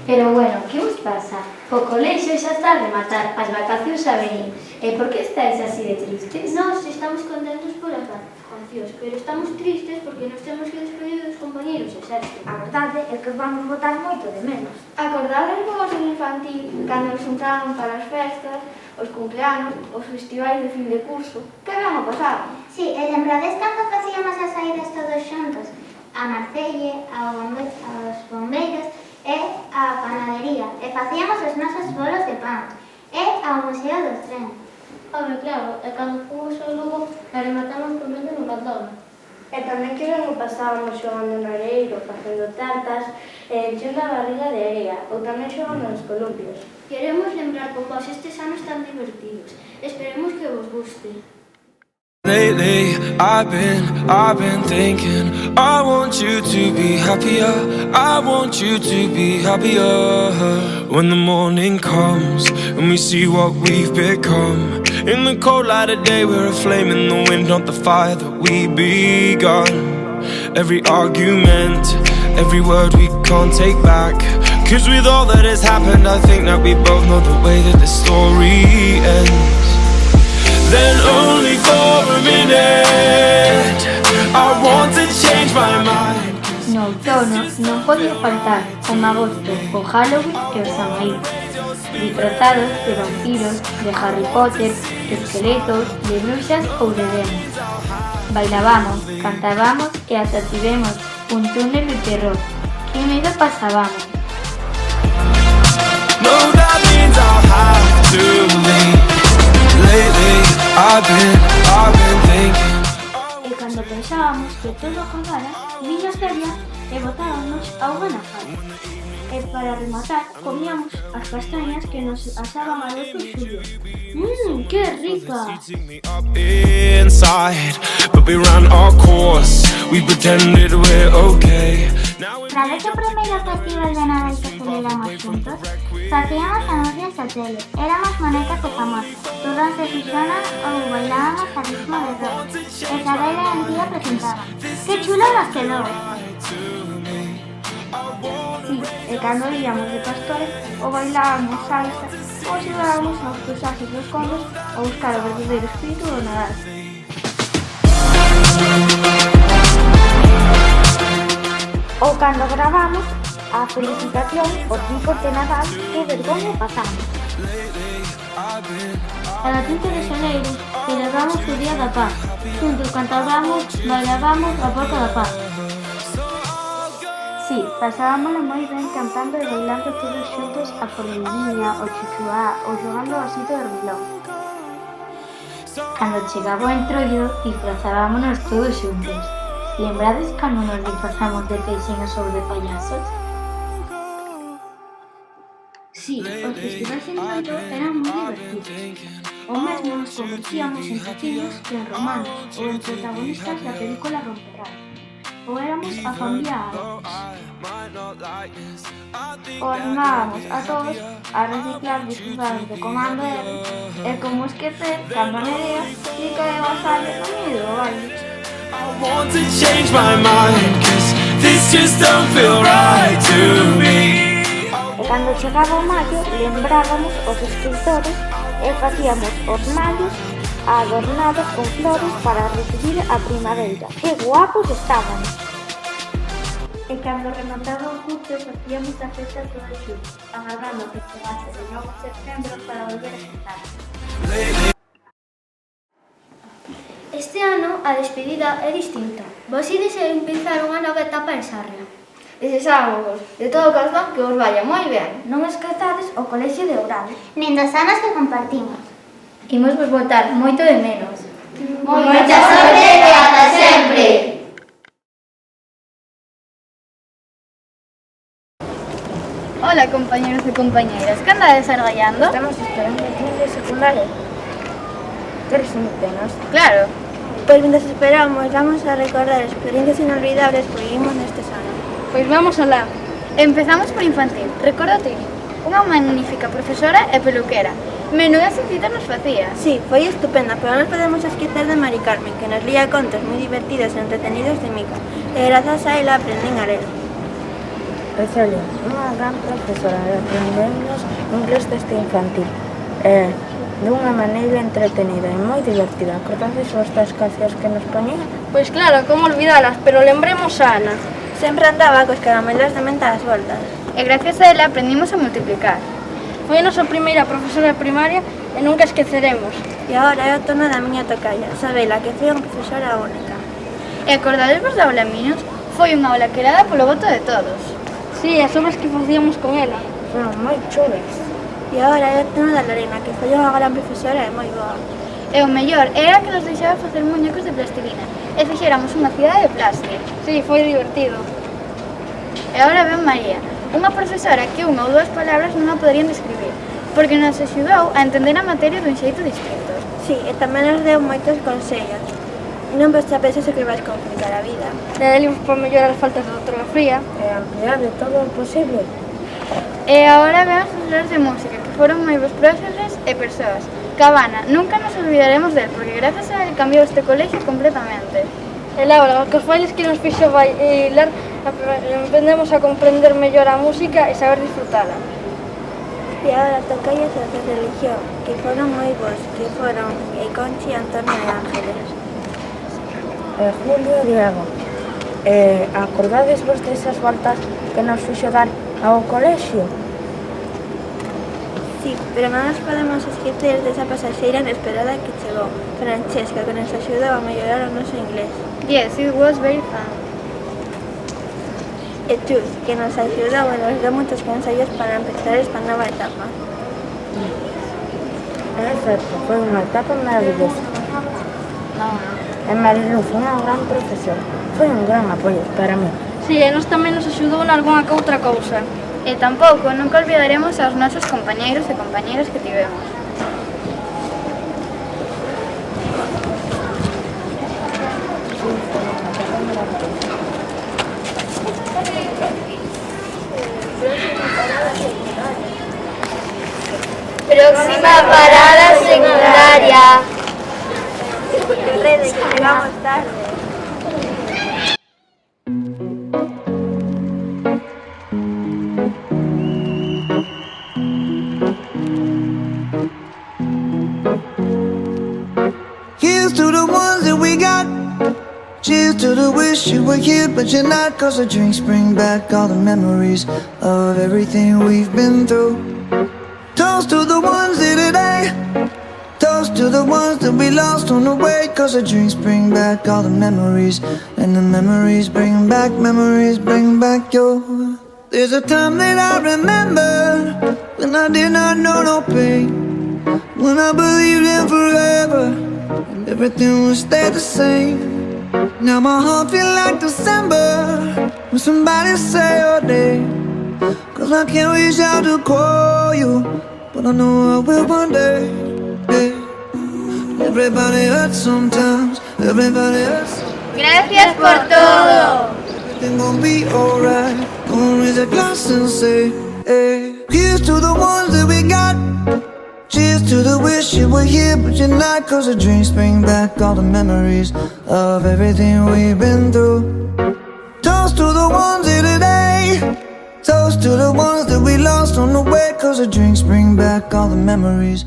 Pero bueno, que vos pasa? O colexio xa está a rematar, as vacacións a venir. E por que estáis así de tristes? Nós estamos contentos polas vacacións, pero estamos tristes porque nos temos que despedir dos compañeros de sexto. A verdade é que os vamos botar moito de menos. Acordades vos en infantil, cando nos juntaban para as festas, os cumpleanos, os festivais de fin de curso? Que ben o pasaban? Si, e lembrades cando facíamos as saídas todos xuntos? A Marcelle, aos bombeiros e a panadería. E facíamos os nosos bolos de pan. E ao Museo do Tren. Home, claro, e cando fomos ao Lugo, rematamos comendo no McDonald's. E tamén que ben o pasábamos xogando no areiro, facendo tartas e enchendo a barriga de areia, ou tamén xogando nos columpios. Queremos lembrar con vos estes anos tan divertidos. Esperemos que vos guste. Lately, I've been thinking, I want you to be happier, I want you to be happier. When the morning comes and we see what we've become, in the cold light of day we're a flame in the wind, not the fire that we begun. Every argument, every word we can't take back, 'cause with all that has happened I think that we both know the way that the story ends. Then only for a minute I want to change my mind. No outono non podía faltar o magosto, o Halloween e o Samaí. Disfrazados de vampiros, de Harry Potter, de esqueletos, de bruxas ou de demos. Bailábamos, cantábamos e ata tivemos un túnel de terror. Que medo pasábamos. No, that means I'll have to leave. Lately, I've been thinking. E cando pensábamos que todo acabara, viña feria e botábamos a unha na falla. E para rematar, comíamos as castañas que nos asaban a 12 de julio. ¡Que rica! Inside, but we ran our course. We pretended we're okay. Sabes o primeiro festival de Nadal que celebramos xuntos? Facíamos anuncios da tele, éramos monecas de famosas, todas de Xixona ou bailábamos a ritmo de rock. E Isabel e Antía presentaban. Que chulo nos quedou! Sí, e cando íamos de pastores, ou bailábamos salsa, ou xogábamos aos cruzajes dos condos a buscar o verdadeiro espírito do Nadal. Ou cando gravamos a felicitación por tipos de Nadal que vergonha pasamos. Cada 30 de xaneiro celebramos o Día da Paz. Juntos cantábamos, bailábamos a Porta da Paz. Sí, pasábamoslo moi ben cantando e bailando todos xuntos a formiguinha, o chuchuá ou xogando ao osito de reloj. Cando chegaba o entrollo, disfrazábamos todos xuntos. Lembrades cando nos disfrazamos de peixinhos ou de payasos? Sí, os festivais en Noito eran moi divertidos. O mesmo nos convertíamos en vecinos que en romanos ou en protagonistas da película Romperrad. Ou éramos a familia Adams. O animábamos a todos a reciclar disfrazados de Comando R e como esquecer cando Nerea lle caeu a sale no medio do baile. I want to change my mind, 'cause this just don't feel right to me. E cando chegaba o maio, lembrábamos os escritores e facíamos os mallos adornados con flores para recibir a primavera. Que guapos estaban! E cando remataba o curso, facíamos a festa todos xuntos, agardando que chegase de novo setembro para volver a sentar. Este ano a despedida é distinta. Vos ides a empezar unha nova etapa en Sarria. Desexámosvos de todo corazón que vos vaya moi ben. Non esquezades o colexio de Oural. Nin dos anos que compartimos. Imos vos botar moito de menos. Moita sorte e ata sempre! Hola compañeros e compañeiras, que andades argallando? Estamos esperando a ti de secundaria. Queres unirtenos? Claro. Pois mientras esperamos, vamos a recordar experiencias inolvidables que vivimos nestes anos. Pois vamos alá. Empezamos por infantil. Recórdate, unha magnífica profesora e peluquera. Menuda cita nos facía. Sí, foi estupenda, pero non podemos esquecer de Mari Carmen, que nos lía contos moi divertidos e entretenidos de Mica. E grazas a ela aprendín a ler. Celia, unha gran profesora de aprendemos inglés desde infantil dunha maneira entretenida e moi divertida. Acordades vostas cancións que nos poñía? Pois claro, como olvidalas, pero lembremos a Ana. Sempre andaba cos caramelos de menta ás voltas. E gracias a ela aprendimos a multiplicar. Foi a nosa primeira profesora de primaria e nunca esqueceremos. E agora é o turno da miña tocalla, Sabela, que foi unha profesora única. E acordades vos da aula Minos? Foi unha aula querada polo voto de todos. Sí, as obras que facíamos con ela. Foron moi chulas. E agora é o turno da Lorena, que foi unha gran profesora e moi boa. E o mellor era que nos deixaba facer muñecos de plastilina e fixéramos unha cidade de plástico. Sí, foi divertido. E agora ven María, unha profesora que unha ou dúas palabras non a poderían describir, porque nos axudou a entender a materia dun xeito distinto. Sí, e tamén nos deu moitos consellos. Non vos chapeses o que vais complicar a vida. Ler libros para mellorar as faltas de ortografía. E ampliar de todo o posible. E agora ven os profesores de música, que foron moi bons profesores e persoas. Cabana, nunca nos olvidaremos del, porque gracias a él cambiou este colexio completamente. E Laura, cos bailes que nos fixo bailar, aprendemos a comprender mellor a música e saber disfrutala. E agora tocallas as de religión, que foron moi bons, que foron Conchi, Antonio e Ángeles. Julio e Diego, acordades vos desas voltas que nos fixo dar ao colexio? Sí, pero non nos podemos esquecer desa pasaxeira inesperada que chegou, Francesca, que nos axudou a mellorar o noso inglés. Yes, it was very fun. E Chus, que nos axudou e nos deu moitos consellos para empezar esta nova etapa. É certo, foi unha etapa maravillosa. E Marilu foi unha gran profesora. Foi un gran apoio para mí. Sí, e nos tamén nos axudou en algunha que outra cousa. E tampouco nunca olvidaremos aos nosos compañeiros e compañeiras que tivemos. Próxima parada secundaria. Redes, que llegamos tarde. Here's to the ones that we got. Cheers to the wish you were here, but you're not. 'Cause the drinks bring back all the memories of everything we've been through. Toast to the ones here today. Toast to the ones that we lost on the way. 'Cause the drinks bring back all the memories. And the memories bring back your. There's a time that I remember when I did not know no pain. When I believed in forever and everything would stay the same. Now my heart feel like December when somebody say your name. 'Cause I can't reach out to call you, but I know I will one day. Yeah. Everybody hurts sometimes, everybody hurts. Gracias por todo. Everything gon' be alright. Gonna raise a glass and say, hey. Here's to the ones that we got. Cheers to the wish you were here, but you're not. 'Cause the drinks bring back all the memories of everything we've been through. Toast to the ones here today. Toast to the ones that we lost on the way. 'Cause the drinks bring back all the memories.